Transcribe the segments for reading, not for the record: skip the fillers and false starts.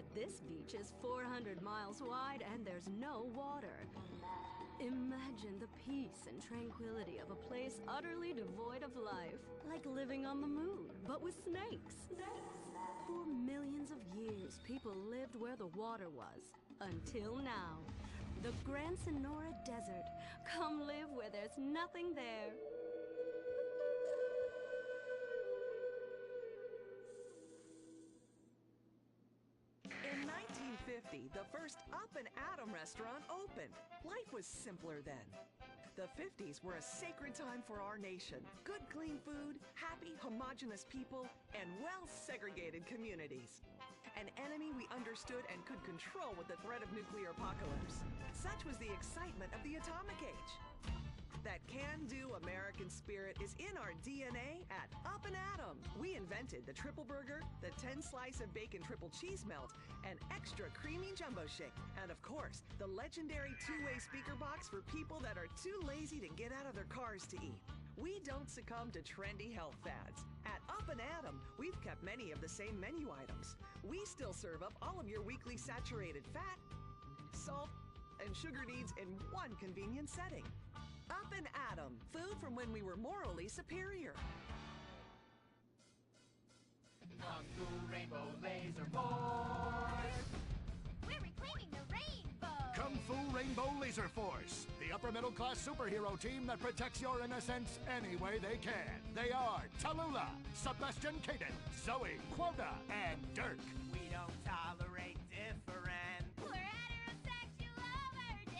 But this beach is 400 miles wide and there's no water. Imagine the peace and tranquility of a place utterly devoid of life, like living on the moon, but with snakes. For millions of years, people lived where the water was, until now. The Gran Sonora Desert. Come live where there's nothing there. In 1950, the first Up and Atom restaurant opened. Life was simpler then. The 50s were a sacred time for our nation. Good, clean food, happy, homogenous people, and well-segregated communities. An enemy we understood and could control with the threat of nuclear apocalypse. Such was the excitement of the atomic age. That can-do American spirit is in our DNA at Up and Atom. We invented the triple burger, the 10-slice of bacon triple cheese melt, and extra creamy jumbo shake. And of course, the legendary two-way speaker box for people that are too lazy to get out of their cars to eat. We don't succumb to trendy health fads. At Up and Atom, we've kept many of the same menu items. We still serve up all of your weekly saturated fat, salt, and sugar needs in one convenient setting. Up and Atom, food from when we were morally superior. Kung Fu Rainbow Laser Force! We're reclaiming the rainbow! Kung Fu Rainbow Laser Force, the upper middle class superhero team that protects your innocence any way they can. They are Tallulah, Sebastian Caden, Zoe, Quota, and Dirk. We don't tolerate different. We're heterosexual overdance!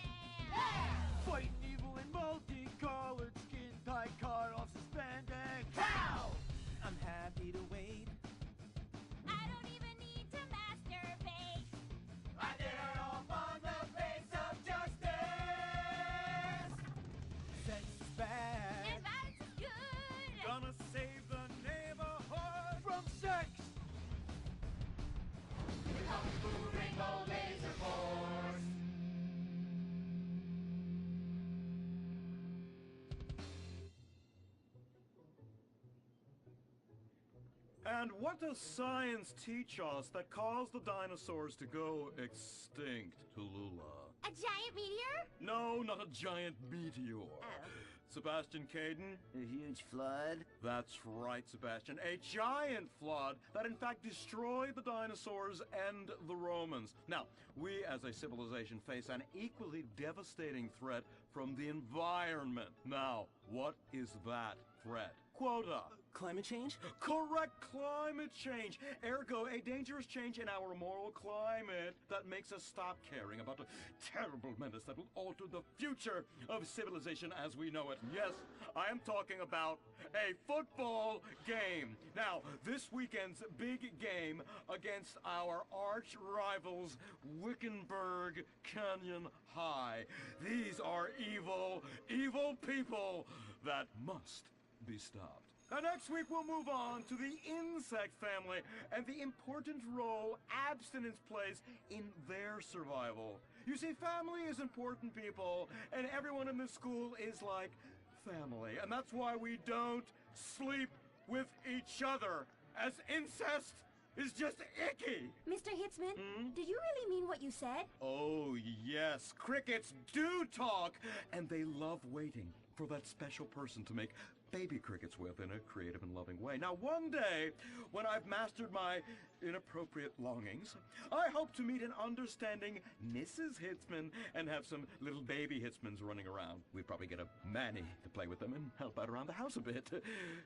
Yeah! Fighting evil in multicolored skin tight car off suspended. Pow! I'm happy to wait. I don't even need to masturbate! I did it all on the face of justice. Sex is bad. And violence is good! Gonna save the neighborhood from sex. Kung Fu Rainbow Laser Force! And what does science teach us that caused the dinosaurs to go extinct, Tallulah? A giant meteor? No, not a giant meteor. Sebastian Caden? A huge flood. That's right, Sebastian. A giant flood that in fact destroyed the dinosaurs and the Romans. Now, we as a civilization face an equally devastating threat from the environment. Now, what is that threat? Quota. Climate change? Correct, climate change. Ergo, a dangerous change in our moral climate that makes us stop caring about the terrible menace that will alter the future of civilization as we know it. Yes, I am talking about a football game. Now, this weekend's big game against our arch rivals, Wickenburg Canyon High. These are evil, evil people that must be stopped. Now, next week we'll move on to the insect family and the important role abstinence plays in their survival. You see, family is important, people, and everyone in this school is like family. And that's why we don't sleep with each other, as incest is just icky. Mr. Hitzman, did you really mean what you said? Oh, yes. Crickets do talk, and they love waiting for that special person to make baby crickets with in a creative and loving way. Now, one day, when I've mastered my inappropriate longings, I hope to meet an understanding Mrs. Hitzman and have some little baby Hitzmans running around. We'd probably get a Manny to play with them and help out around the house a bit.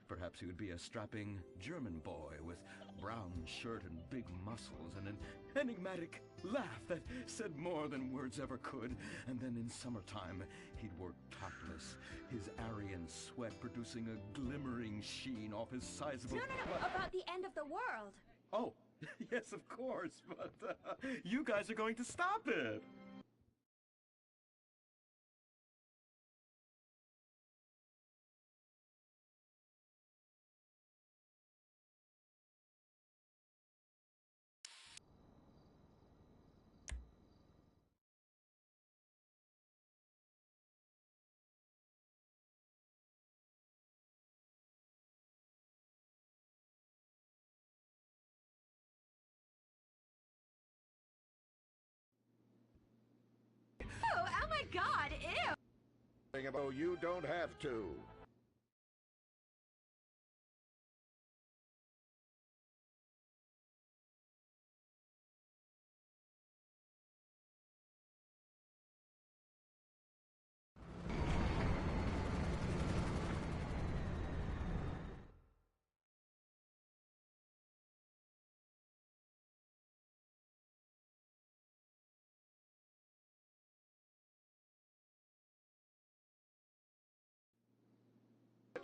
Perhaps he would be a strapping German boy with brown shirt and big muscles and an enigmatic laugh that said more than words ever could. And then in summertime, he'd work topless, his Aryan sweat producing a glimmering sheen off his sizable... No, about the end of the world. Oh, yes, of course, but you guys are going to stop it. God, ew! Oh, you don't have to.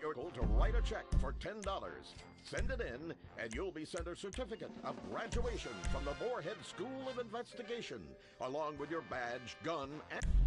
You're told to write a check for $10. Send it in, and you'll be sent a certificate of graduation from the Moorhead School of Investigation, along with your badge, gun, and...